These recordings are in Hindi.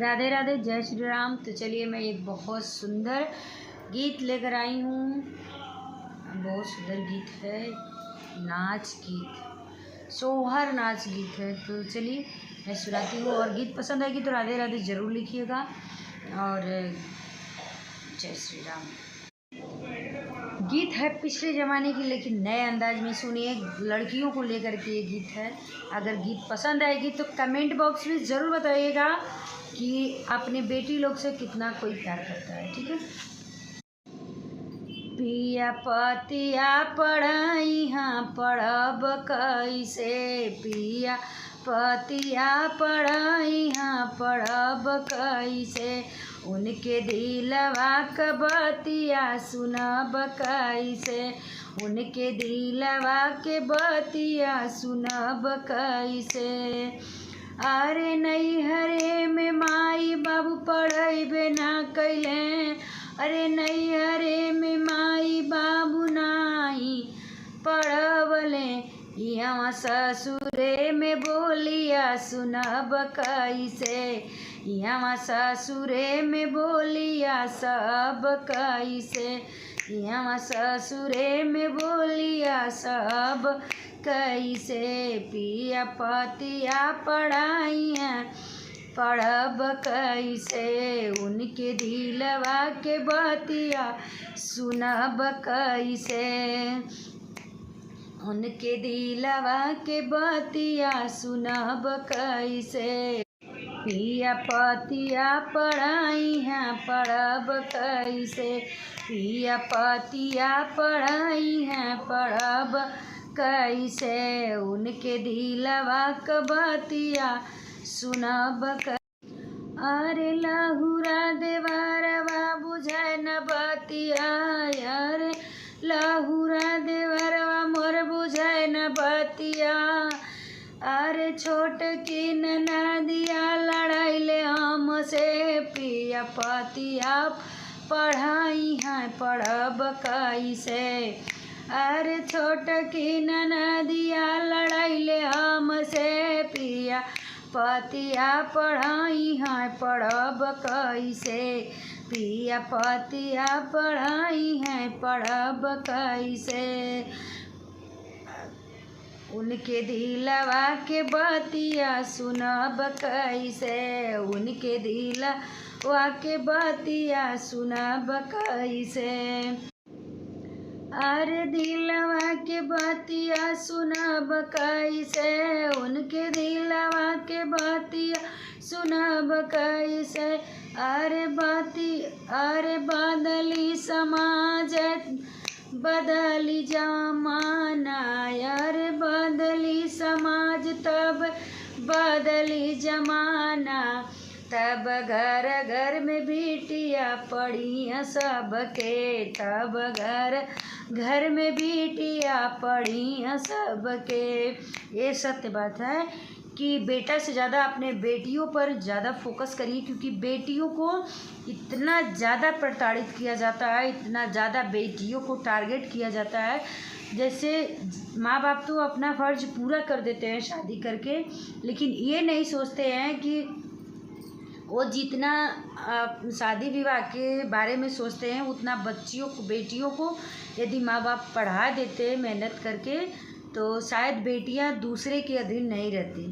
राधे राधे, जय श्री राम। तो चलिए मैं एक बहुत सुंदर गीत लेकर आई हूँ। बहुत सुंदर गीत है, नाच गीत, सोहर नाच गीत है। तो चलिए मैं सुनाती हूँ, और गीत पसंद आएगी तो राधे राधे ज़रूर लिखिएगा। और जय श्री राम। गीत है पिछले ज़माने की, लेकिन नए अंदाज में सुनिए। लड़कियों को लेकर के ये गीत है। अगर गीत पसंद आएगी तो कमेंट बॉक्स में ज़रूर बताइएगा कि अपने बेटी लोग से कितना कोई प्यार करता है। ठीक है। पिया पतिया पढ़ाई हाँ पढ़ब कैसे, पिया पतिया पढ़ाई हाँ पढ़ब कैसे, उनके दिलवा क बतिया सुनब कैसे, उनके दिलवा के बतिया सुनब कैसे। अरे नैहरे में माई बाबू पढ़ैबे ना कैले, अरे नैहरे में माई बाबू नाही पढ़वले, यहाँ ससुरे में बोलिया सुनब कैसे, यहाँ ससुरे में बोलिया सब कैसे, यहाँ ससुरे में बोलिया सब कैसे। पिया पतिया पढ़ाई हैं पढ़ब कैसे, उनके दिलवा के बतिया सुनब कैसे, उनके दिलवा के बतिया सुनब कैसे। पिया पतिया पढ़ाई हैं पढ़ब कैसे, पिया पतिया पढ़ाई हैं पढ़ब कैसे, उनके दिलवा क बतिया सुनब कैसे। अरे लहुरा देवरवा बुझाए न बतिया, अरे लहुरा देवरवा मोर बुझाए न बतिया, अरे छोट की ननदिया लड़ाइले हमसे, पिया पतिया पढ़ाई हैं पढ़ब कैसे, अरे छोट की ननदिया लड़ाइले हमसे, पिया पतिया पढ़ाई हैं पढ़ब कैसे, पिया पतिया पढ़ाई हैं पढ़ब कैसे, उनके दिलवा के बतिया सुनब कैसे, उनके दिलवा के बतिया सुनब कैसे। अरे दिलवा के बतिया सुनब कैसे, उनके दिलवा के बतिया सुनब कैसे। अरे बदली समाज बदली जमाना, अरे बदली समाज तब बदली जमाना, तब घर घर में बिटिया पढ़ी सबके, तब घर घर में बिटिया पढ़ी सबके। ये सत्य बात है कि बेटा से ज़्यादा अपने बेटियों पर ज़्यादा फोकस करिए, क्योंकि बेटियों को इतना ज़्यादा प्रताड़ित किया जाता है, इतना ज़्यादा बेटियों को टारगेट किया जाता है। जैसे माँ बाप तो अपना फ़र्ज पूरा कर देते हैं शादी करके, लेकिन ये नहीं सोचते हैं कि वो जितना शादी विवाह के बारे में सोचते हैं, उतना बच्चियों को बेटियों को यदि माँ बाप पढ़ा देते मेहनत करके, तो शायद बेटियां दूसरे के अधीन नहीं रहती,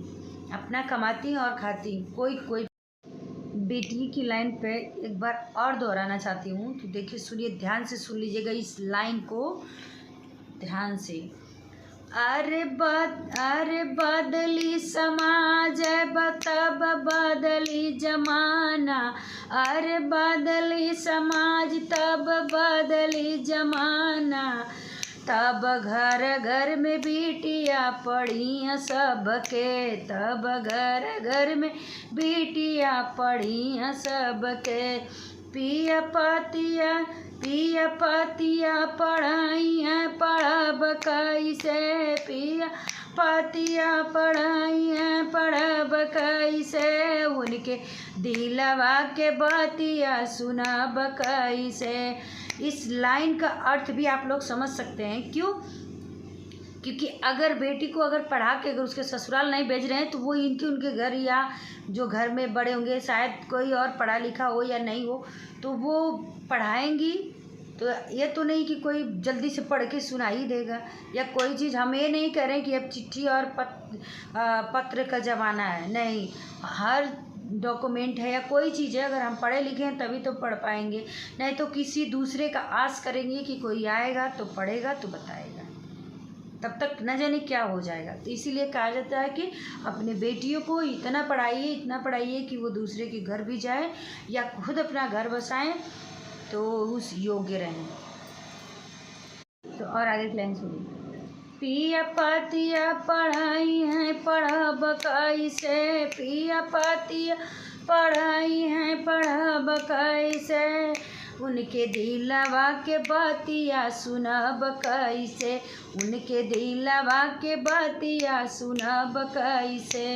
अपना कमाती और खाती। कोई बेटी की लाइन पे एक बार और दोहराना चाहती हूँ, तो देखिए सुनिए, ध्यान से सुन लीजिएगा इस लाइन को ध्यान से। अरे बदली समाज तब बदली जमाना, अरे बदली समाज तब बदली जमाना, तब घर घर में बिटिया पढ़ी सबके, तब घर घर में बिटिया पढ़ी सबके। पिया पतिया पढ़ाई हैं पढ़ब कैसे, पिया पतिया पढ़ाई हैं पढ़ब कैसे, उनके दिलवा के बतिया सुनब कैसे। इस लाइन का अर्थ भी आप लोग समझ सकते हैं। क्यों? क्योंकि अगर बेटी को अगर पढ़ा के अगर उसके ससुराल नहीं भेज रहे हैं तो वो इनके उनके घर या जो घर में बड़े होंगे, शायद कोई और पढ़ा लिखा हो या नहीं हो, तो वो पढ़ाएंगी। तो ये तो नहीं कि कोई जल्दी से पढ़ के सुना ही देगा या कोई चीज़। हम ये नहीं कह रहे हैं कि अब चिट्ठी और पत्र का ज़माना है, नहीं। हर डॉक्यूमेंट है या कोई चीज़ है, अगर हम पढ़े लिखे हैं तभी तो पढ़ पाएंगे, नहीं तो किसी दूसरे का आस करेंगे कि कोई आएगा तो पढ़ेगा तो बताएगा, तब तक न जाने क्या हो जाएगा। तो इसीलिए कहा जाता है कि अपने बेटियों को इतना पढ़ाइए कि वो दूसरे के घर भी जाए या खुद अपना घर बसाएं तो उस योग्य रहें। तो और आगे लाइन सुनिए। पिया पातिया पढ़ाई हैं पढ़ब कैसे, पिया पातिया पढ़ाई हैं पढ़ब कैसे, उनके दिलवा के बातिया सुनब कैसे, उनके दिलवा के बातिया सुनब कैसे।